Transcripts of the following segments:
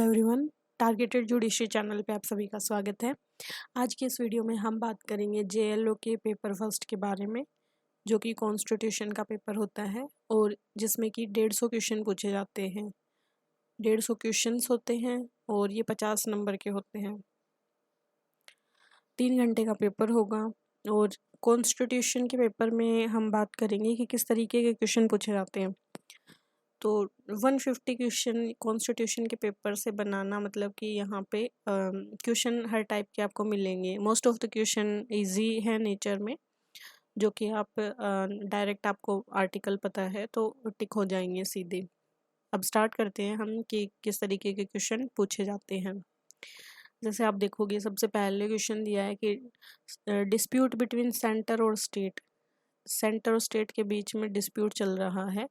Everyone, targeted judiciary channel पे आप सभी का स्वागत है। आज की इस वीडियो में हम बात करेंगे जेएलओ के पेपर फर्स्ट के बारे में, जो कि कॉन्स्टिट्यूशन का पेपर होता है और जिसमें कि 150 क्वेश्चन पूछे जाते हैं। 150 क्वेश्चंस होते हैं और ये 50 नंबर के होते हैं। 3 घंटे का पेपर होगा और कॉन्स्टिट्यूशन के पेपर में हम बात करेंगे कि किस तरीके के क्वेश्चन पूछे जाते हैं। तो 150 क्वेश्चन कॉन्स्टिट्यूशन के पेपर से बनाना मतलब कि यहाँ पे क्वेश्चन हर टाइप के आपको मिलेंगे। Most of the question easy है नेचर में, जो कि आप डायरेक्ट आपको आर्टिकल पता है तो टिक हो जाएंगे सीधे। अब स्टार्ट करते हैं हम कि किस तरीके के क्वेश्चन पूछे जाते हैं। जैसे आप देखोगे सबसे पहले क्वेश्चन दिया है कि डिस्प्यूट बिटवीन सेंटर और स्टेट। सेंटर और स्टेट के बीच में डिस्प्यूट चल रहा है,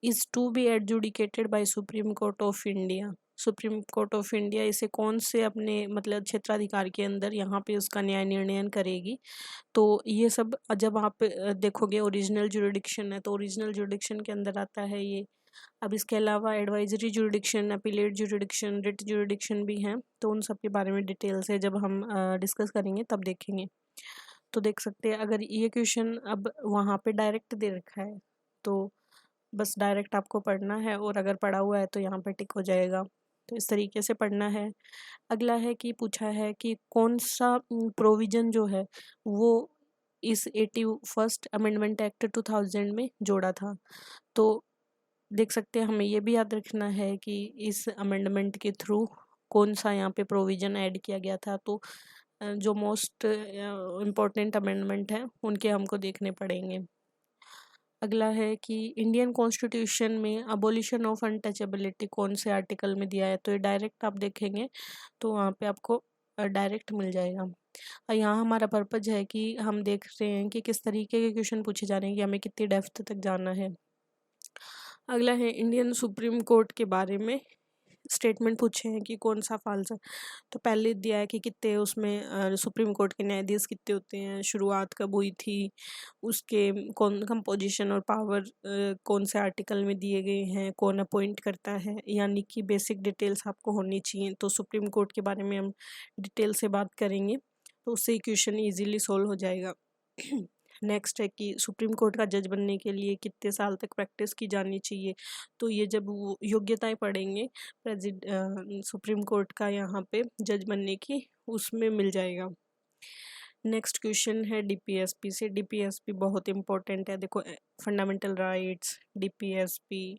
is to be adjudicated by Supreme Court of India. Supreme Court of India इसे कौन से अपने मतलब क्षेत्राधिकार के अंदर यहाँ पे उसका न्याय निर्णय करेगी। तो ये सब जब आप देखोगे ओरिजिनल जुरिडिक्शन है तो ओरिजिनल जुरिडिक्शन के अंदर आता है ये। अब इसके अलावा advisory jurisdiction, appellate jurisdiction, writ jurisdiction भी हैं, तो उन सब के बारे में डिटेल से जब हम डिस्कस करेंगे तब देखेंगे। तो देख सकते हैं अगर ये क्वेश्चन अब वहाँ पे डायरेक्ट दे रखा है तो बस डायरेक्ट आपको पढ़ना है और अगर पढ़ा हुआ है तो यहाँ पे टिक हो जाएगा। तो इस तरीके से पढ़ना है। अगला है कि पूछा है कि कौन सा प्रोविजन जो है वो इस 81st अमेंडमेंट एक्ट 2000 में जोड़ा था। तो देख सकते हैं हमें ये भी याद रखना है कि इस अमेंडमेंट के थ्रू कौन सा यहाँ पे प्रोविजन ऐड किया गया था। तो जो मोस्ट इम्पोर्टेंट अमेंडमेंट है उनके हमको देखने पड़ेंगे। अगला है कि इंडियन कॉन्स्टिट्यूशन में अबोलिशन ऑफ अनटचेबिलिटी कौन से आर्टिकल में दिया है। तो ये डायरेक्ट आप देखेंगे तो वहाँ पे आपको डायरेक्ट मिल जाएगा। और यहाँ हमारा पर्पज है कि हम देख रहे हैं कि किस तरीके के क्वेश्चन पूछे जा रहे हैं कि हमें कितनी डेप्थ तक जाना है। अगला है इंडियन सुप्रीम कोर्ट के बारे में स्टेटमेंट पूछे हैं कि कौन सा फाल्स है। तो पहले दिया है कि कितने उसमें सुप्रीम कोर्ट के न्यायाधीश कितने होते हैं, शुरुआत कब हुई थी, उसके कौन कंपोजिशन और पावर कौन से आर्टिकल में दिए गए हैं, कौन अपॉइंट करता है, यानी कि बेसिक डिटेल्स आपको होनी चाहिए। तो सुप्रीम कोर्ट के बारे में हम डिटेल से बात करेंगे तो उससे क्वेश्चन ईजिली सोल्व हो जाएगा। नेक्स्ट है कि सुप्रीम कोर्ट का जज बनने के लिए कितने साल तक प्रैक्टिस की जानी चाहिए। तो ये जब वो योग्यताएं पढ़ेंगे सुप्रीम कोर्ट का यहाँ पे जज बनने की, उसमें मिल जाएगा। नेक्स्ट क्वेश्चन है डीपीएसपी से। डीपीएसपी बहुत इंपॉर्टेंट है। देखो fundamental rights, DPSP,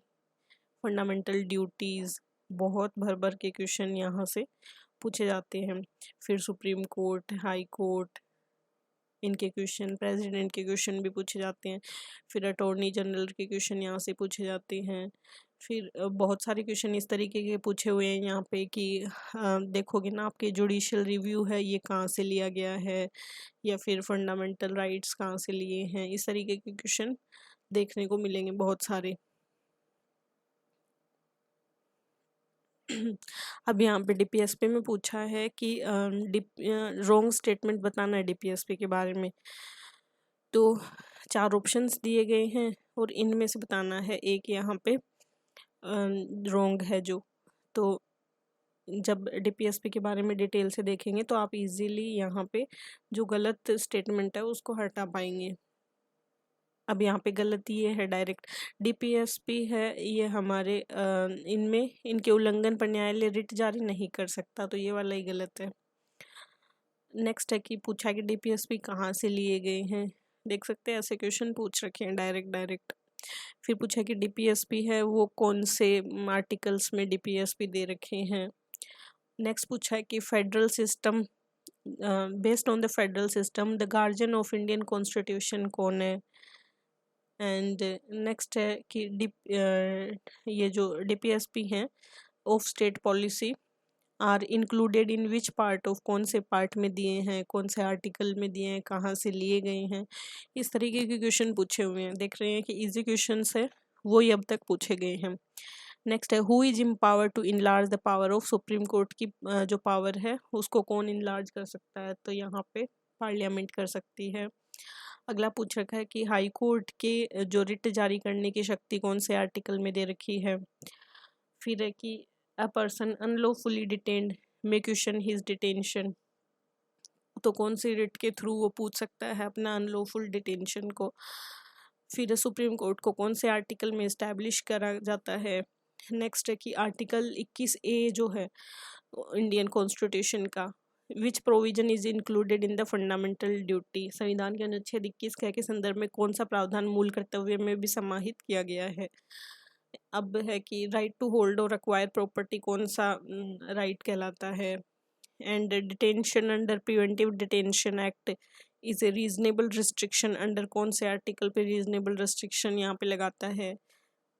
fundamental duties, बहुत भर भर के क्वेश्चन यहाँ से पूछे जाते हैं। फिर सुप्रीम कोर्ट, हाई कोर्ट, इनके क्वेश्चन, प्रेसिडेंट के क्वेश्चन भी पूछे जाते हैं। फिर अटॉर्नी जनरल के क्वेश्चन यहाँ से पूछे जाते हैं। फिर बहुत सारे क्वेश्चन इस तरीके के पूछे हुए हैं यहाँ पे कि देखोगे ना आपके जुडिशियल रिव्यू है ये कहाँ से लिया गया है, या फिर फंडामेंटल राइट्स कहाँ से लिए हैं। इस तरीके के क्वेश्चन देखने को मिलेंगे बहुत सारे। अब यहाँ पे डीपीएसपी में पूछा है कि रॉन्ग स्टेटमेंट बताना है डीपीएसपी के बारे में। तो 4 ऑप्शंस दिए गए हैं और इनमें से बताना है एक यहाँ पे रॉन्ग है जो। तो जब डीपीएसपी के बारे में डिटेल से देखेंगे तो आप इजीली यहाँ पे जो गलत स्टेटमेंट है उसको हटा पाएंगे। अब यहाँ पे गलत ये है, डायरेक्ट डीपीएसपी है ये हमारे इनमें इनके उल्लंघन पर न्यायालय रिट जारी नहीं कर सकता, तो ये वाला ही गलत है। नेक्स्ट है कि पूछा कि डीपीएसपी कहाँ से लिए गए हैं। देख सकते हैं ऐसे क्वेश्चन पूछ रखे हैं डायरेक्ट। फिर पूछा कि डीपीएसपी है वो कौन से आर्टिकल्स में डीपीएसपी दे रखे हैं। नेक्स्ट पूछा है कि federal system, based on the federal system the guardian of Indian constitution कौन है। एंड नेक्स्ट है कि ये जो डीपीएसपी हैं of state policy are included in which part of, कौन से पार्ट में दिए हैं, कौन से आर्टिकल में दिए हैं, कहाँ से लिए गए हैं। इस तरीके के क्वेश्चन पूछे हुए हैं। देख रहे हैं कि इजी क्वेश्चन है वो ही अब तक पूछे गए हैं। नेक्स्ट है who is empower to enlarge the power of, supreme court की जो पावर है उसको कौन इनलार्ज कर सकता है। तो यहाँ पे पार्लियामेंट कर सकती है। अगला पूछ रखा है कि हाई कोर्ट के जो रिट जारी करने की शक्ति कौन से आर्टिकल में दे रखी है। फिर है कि a person unlawfully detained may question his detention. तो कौन सी रिट के थ्रू वो पूछ सकता है अपना अनलॉफुल डिटेंशन को। फिर सुप्रीम कोर्ट को कौन से आर्टिकल में इस्टेब्लिश करा जाता है। नेक्स्ट है कि आर्टिकल 21A जो है इंडियन कॉन्स्टिट्यूशन का, विच provision is included in the fundamental duty. संविधान के अनुच्छेद 21 के संदर्भ में कौन सा प्रावधान मूल कर्तव्य में भी समाहित किया गया है। अब है कि राइट टू होल्ड और एक्वायर प्रॉपर्टी कौन सा राइट कहलाता है। And detention under preventive detention act is a reasonable restriction, under कौन से आर्टिकल पे रीजनेबल रिस्ट्रिक्शन यहाँ पे लगाता है।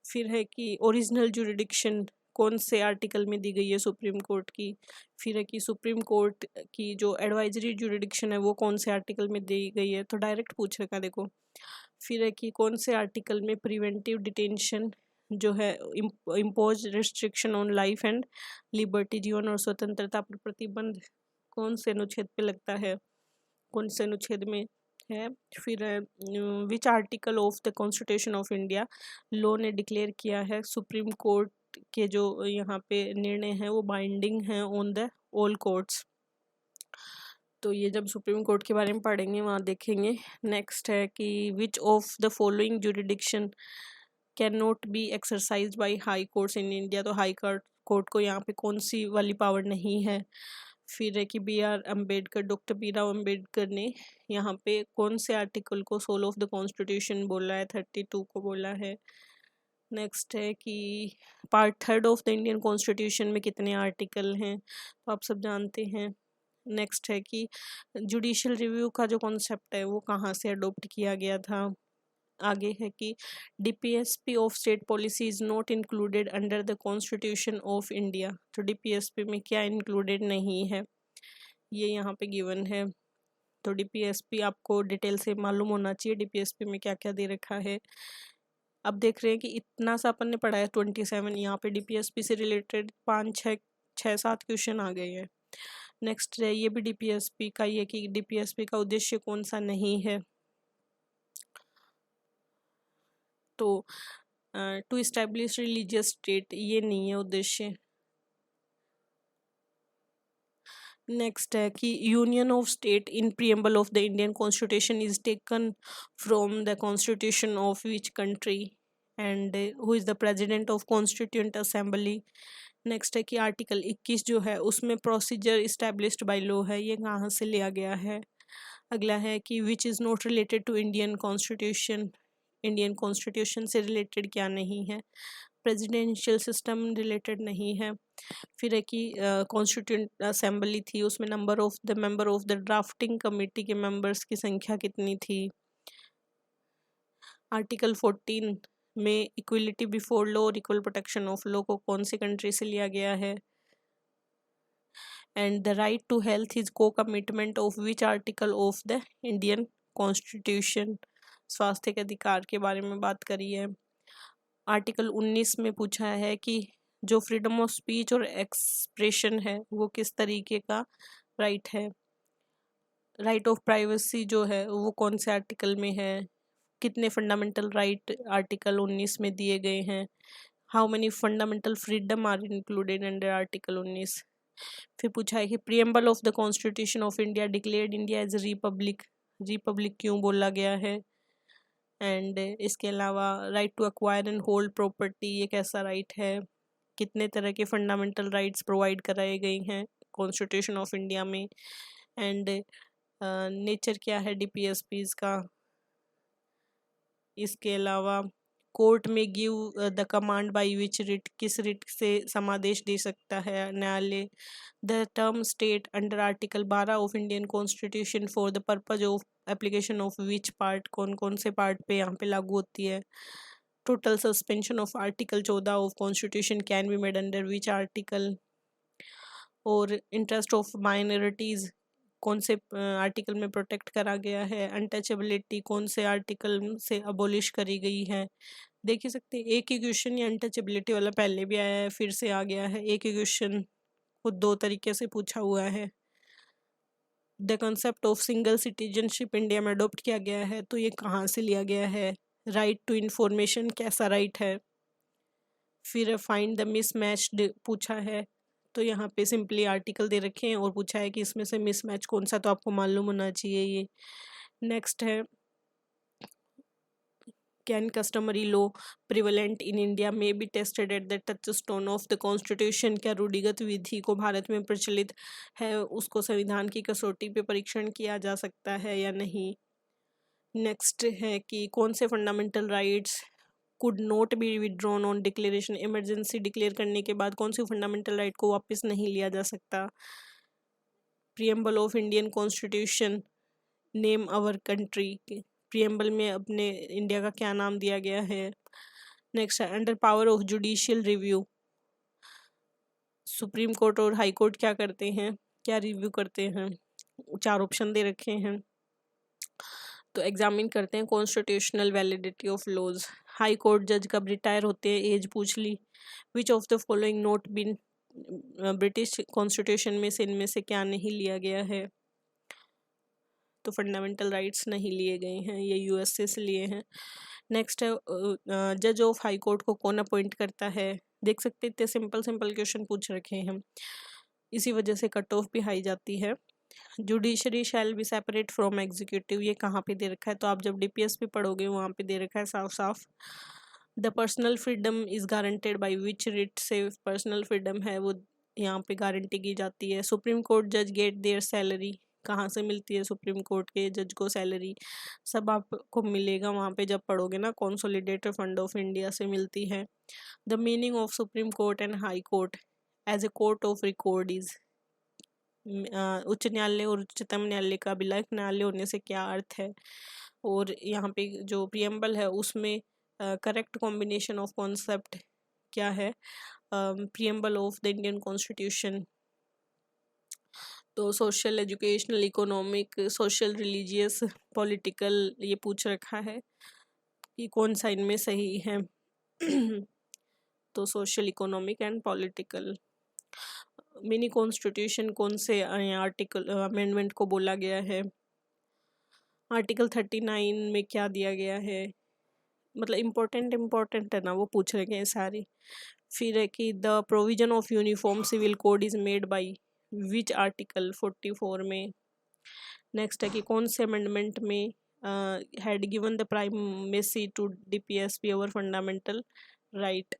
फिर है कि ओरिजिनल जुरिडिक्शन कौन से आर्टिकल में दी गई है सुप्रीम कोर्ट की। फिर है कि सुप्रीम कोर्ट की जो एडवाइजरी जुरिडिक्शन है वो कौन से आर्टिकल में दी गई है, तो डायरेक्ट पूछ रखा देखो। फिर है कि कौन से आर्टिकल में प्रिवेंटिव डिटेंशन जो है impose restriction on life and liberty, जीवन और स्वतंत्रता पर प्रतिबंध कौन से अनुच्छेद पे लगता है, कौन से अनुच्छेद में है। फिर विच article of the constitution of India law ने डिक्लेयर किया है सुप्रीम कोर्ट के जो यहाँ पे निर्णय हैं वो बाइंडिंग हैं ऑन द ऑल कोर्ट्स। तो ये जब सुप्रीम कोर्ट के बारे में पढ़ेंगे वहाँ देखेंगे। नेक्स्ट है कि विच of the following jurisdiction can not be exercise by high courts in India. तो हाई कोर्ट को यहाँ पे कौन सी वाली पावर नहीं है। फिर है कि B.R. Ambedkar, doctor B.R. Ambedkar ने यहाँ पे कौन से आर्टिकल को सोल ऑफ द कॉन्स्टिट्यूशन बोला है, 32 को बोला है। नेक्स्ट है कि part 3 of the Indian constitution में कितने आर्टिकल हैं, तो आप सब जानते हैं। नेक्स्ट है कि जुडिशियल रिव्यू का जो कॉन्सेप्ट है वो कहाँ से अडोप्ट किया गया था। आगे है कि DPSP of state policy is not included under the constitution of India. तो DPSP में क्या इंक्लूडेड नहीं है ये यहाँ पे गिवन है। तो DPSP आपको डिटेल से मालूम होना चाहिए DPSP में क्या क्या दे रखा है। अब देख रहे हैं कि इतना सा अपन ने पढ़ा है 27, यहाँ पे DPSP से रिलेटेड 5-6-7 क्वेश्चन आ गए हैं। नेक्स्ट है ये भी DPSP का, ये कि DPSP का उद्देश्य कौन सा नहीं है। तो टू इस्टेब्लिश रिलीजियस स्टेट ये नहीं है उद्देश्य। नेक्स्ट है कि union of state in preamble of the Indian constitution is taken from the constitution of which country and who is the president of constituent assembly. Next है कि article 21 जो है उसमें प्रोसीजर इस्टेब्लिश्ड बाय लॉ है, ये कहाँ से लिया गया है। अगला है कि which is not related to Indian constitution, Indian constitution से रिलेटेड क्या नहीं है। प्रेसिडेंशियल सिस्टम रिलेटेड नहीं है। फिर है कि कॉन्स्टिट्यूंट असेंबली थी उसमें number of the member of the drafting committee के मेंबर्स की संख्या कितनी थी। आर्टिकल 14 में इक्वलिटी बिफोर लॉ और इक्वल प्रोटेक्शन ऑफ लॉ को कौन सी कंट्री से लिया गया है। And the right to health is को commitment of which article of the Indian constitution. स्वास्थ्य के अधिकार के बारे में बात करी है। आर्टिकल 19 में पूछा है कि जो फ्रीडम ऑफ स्पीच और एक्सप्रेशन है वो किस तरीके का राइट है। राइट ऑफ प्राइवेसी जो है वो कौन से आर्टिकल में है। कितने फंडामेंटल राइट आर्टिकल 19 में दिए गए हैं। How many fundamental freedom are included under article 19। फिर पूछा है कि preamble of the constitution of India declared India as republic, republic क्यों बोला गया है। एंड इसके अलावा right to acquire and hold property ये कैसा राइट है। कितने तरह के फंडामेंटल राइट्स प्रोवाइड कराए गए हैं कॉन्स्टिट्यूशन ऑफ इंडिया में। एंड नेचर क्या है DPSPs का। इसके अलावा कोर्ट में give the command by which writ, किस रिट से समादेश दे सकता है न्यायालय। The term state under article 12 of Indian constitution for the purpose of application of which part, कौन कौन से पार्ट पे यहाँ पे लागू होती है। Total suspension of article 14 of constitution can be made under which article. और इंटरेस्ट ऑफ माइनॉरिटीज़ कौन से आर्टिकल में प्रोटेक्ट करा गया है। अनटचेबिलिटी कौन से आर्टिकल से अबोलिश करी गई है। देख ही सकते हैं एक ही क्वेश्चन ये अनटचेबिलिटी वाला पहले भी आया है फिर से आ गया है। एक ही क्वेश्चन को दो तरीके से पूछा हुआ है। The concept of single citizenship India में अडोप्ट किया गया है, तो ये कहाँ से लिया गया है। राइट टू इन्फॉर्मेशन कैसा राइट है। फिर फाइंड द मिसमैच्ड पूछा है, तो यहाँ पे सिंपली आर्टिकल दे रखे हैं और पूछा है कि इसमें से मिसमैच कौन सा, तो आपको मालूम होना चाहिए ये। नेक्स्ट है can customary law prevalent in India में be tested at the touchstone of the constitution, क्या रूढ़िगत विधि को भारत में प्रचलित है उसको संविधान की कसौटी पे परीक्षण किया जा सकता है या नहीं। नेक्स्ट है कि कौन से fundamental rights could not be withdrawn on declaration, emergency declare करने के बाद कौन सी फंडामेंटल राइट को वापस नहीं लिया जा सकता। Preamble of Indian constitution name our country, preamble में अपने इंडिया का क्या नाम दिया गया है। नेक्स्ट है under power of judicial review, supreme court और हाई कोर्ट क्या करते हैं, क्या रिव्यू करते हैं। 4 ऑप्शन दे रखे हैं, तो एग्जामिन करते हैं constitutional validity of laws. High Court जज कब रिटायर होते हैं, एज पूछ ली। Which of the following not been British constitution में से इनमें से क्या नहीं लिया गया है, तो फंडामेंटल राइट्स नहीं लिए गए हैं, ये यूएसए से लिए हैं। नेक्स्ट है जज ऑफ हाई कोर्ट को कौन अपॉइंट करता है। देख सकते इतने सिंपल सिंपल क्वेश्चन पूछ रखे हैं, इसी वजह से कट ऑफ भी हाई जाती है। Judiciary shall be separate from executive, ये कहाँ पे दे रखा है, तो आप जब डीपीएस पे पढ़ोगे वहाँ पे दे रखा है साफ साफ। The personal freedom is guaranteed by which writ, से पर्सनल फ्रीडम है वो यहाँ पे गारंटी की जाती है। सुप्रीम कोर्ट जज गेट देयर सैलरी, कहाँ से मिलती है सुप्रीम कोर्ट के जज को सैलरी, सब आपको मिलेगा वहाँ पे जब पढ़ोगे ना, कंसोलिडेटेड फंड ऑफ इंडिया से मिलती है। The meaning of supreme court and high court as a court of record is, उच्च न्यायालय और उच्चतम न्यायालय का विलय न्यायालय होने से क्या अर्थ है। और यहाँ पे जो प्रियम्बल है उसमें करेक्ट कॉम्बिनेशन ऑफ कॉन्सेप्ट क्या है, preamble of the Indian constitution. तो social, educational, economic, social, religious, political, ये पूछ रखा है कि कौन सा इनमें सही है। तो social, economic and political. Mini constitution कौन से आर्टिकल अमेंडमेंट को बोला गया है। आर्टिकल 39 में क्या दिया गया है, मतलब इम्पोर्टेंट है ना, वो पूछ रहे हैं सारी। फिर है कि the provision of uniform civil code is made by which article 44 में। नेक्स्ट है कि कौन से अमेंडमेंट में had given the primacy to DPSP over fundamental right,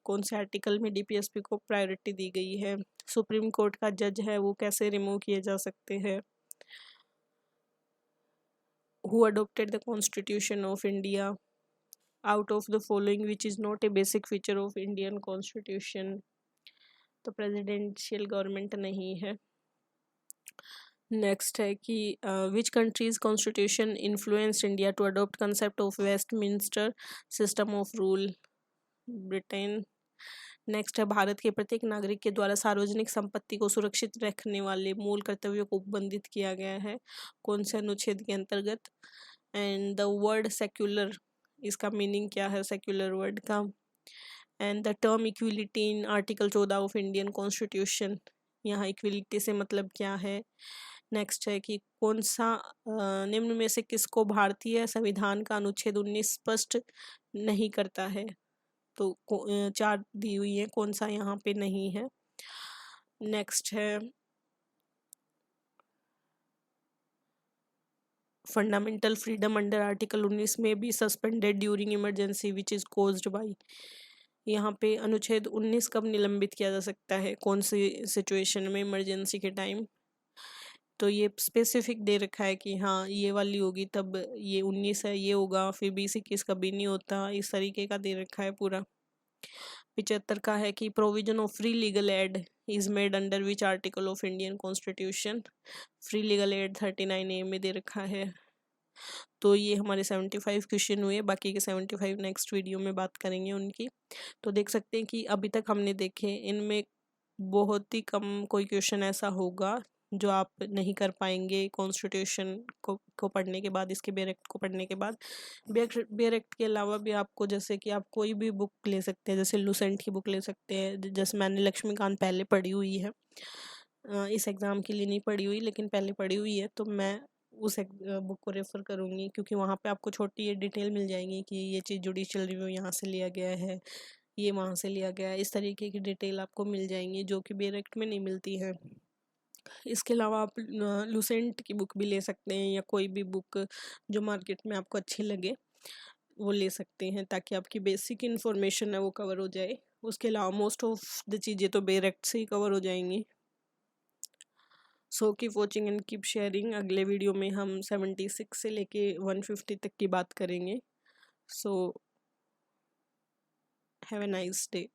कौन से आर्टिकल में डीपीएसपी को प्रायोरिटी दी गई है। सुप्रीम कोर्ट का जज है वो कैसे रिमूव किए जा सकते हैं। Who adopted the constitution of India, out of the following which is not a basic feature of Indian constitution, तो प्रेसिडेंशियल गवर्नमेंट नहीं है। नेक्स्ट है कि which countries constitution influenced India to adopt concept of Westminster system of rule, Britain. नेक्स्ट है भारत के प्रत्येक नागरिक के द्वारा सार्वजनिक संपत्ति को सुरक्षित रखने वाले मूल कर्तव्यों को उपबंधित किया गया है, कौन से अनुच्छेद के अंतर्गत। एंड द वर्ड सेक्युलर, इसका मीनिंग क्या है सेक्युलर वर्ड का। And the term equality in article 14 of Indian constitution, यहाँ इक्विलिटी से मतलब क्या है। नेक्स्ट है कि कौन सा निम्न में से किसको भारतीय संविधान का अनुच्छेद 19 स्पष्ट नहीं करता है, तो 4 दी हुई है, कौन सा यहाँ पे नहीं है। नेक्स्ट है फंडामेंटल फ्रीडम अंडर आर्टिकल 19 में भी suspended during emergency which is caused by, यहाँ पे अनुच्छेद 19 कब निलंबित किया जा सकता है, कौन सी सिचुएशन में, इमरजेंसी के टाइम। तो ये स्पेसिफिक दे रखा है कि हाँ ये वाली होगी तब ये 19 है ये होगा, फिर 20-21 कभी नहीं होता, इस तरीके का दे रखा है पूरा। 75 का है कि provision of free legal aid is made under which article of Indian constitution, free legal aid 39A में दे रखा है। तो ये हमारे 75 क्वेश्चन हुए, बाकी के 75 नेक्स्ट वीडियो में बात करेंगे उनकी। तो देख सकते हैं कि अभी तक हमने देखे इनमें बहुत ही कम कोई क्वेश्चन ऐसा होगा जो आप नहीं कर पाएंगे कॉन्स्टिट्यूशन को पढ़ने के बाद, इसके बेयर एक्ट को पढ़ने के बाद। बेयर एक्ट के अलावा भी आपको, जैसे कि आप कोई भी बुक ले सकते हैं, जैसे लुसेंट की बुक ले सकते हैं, जैसे मैंने लक्ष्मीकांत पहले पढ़ी हुई है, इस एग्ज़ाम के लिए नहीं पढ़ी हुई लेकिन पहले पढ़ी हुई है, तो मैं उस बुक को रेफ़र करूँगी क्योंकि वहाँ पे आपको छोटी डिटेल मिल जाएंगी कि ये चीज़ जुडिशियल रिव्यू यहाँ से लिया गया है, ये वहाँ से लिया गया है, इस तरीके की डिटेल आपको मिल जाएंगी जो कि बेरेक्ट में नहीं मिलती है। इसके अलावा आप लुसेंट की बुक भी ले सकते हैं या कोई भी बुक जो मार्केट में आपको अच्छी लगे वो ले सकते हैं, ताकि आपकी बेसिक इन्फॉर्मेशन है वो कवर हो जाए। उसके अलावा मोस्ट ऑफ द चीज़ें तो बेरेक्ट से ही कवर हो जाएंगी। So keep watching and keep sharing. अगले वीडियो में हम 76 से लेके 150 तक की बात करेंगे। So have a nice day.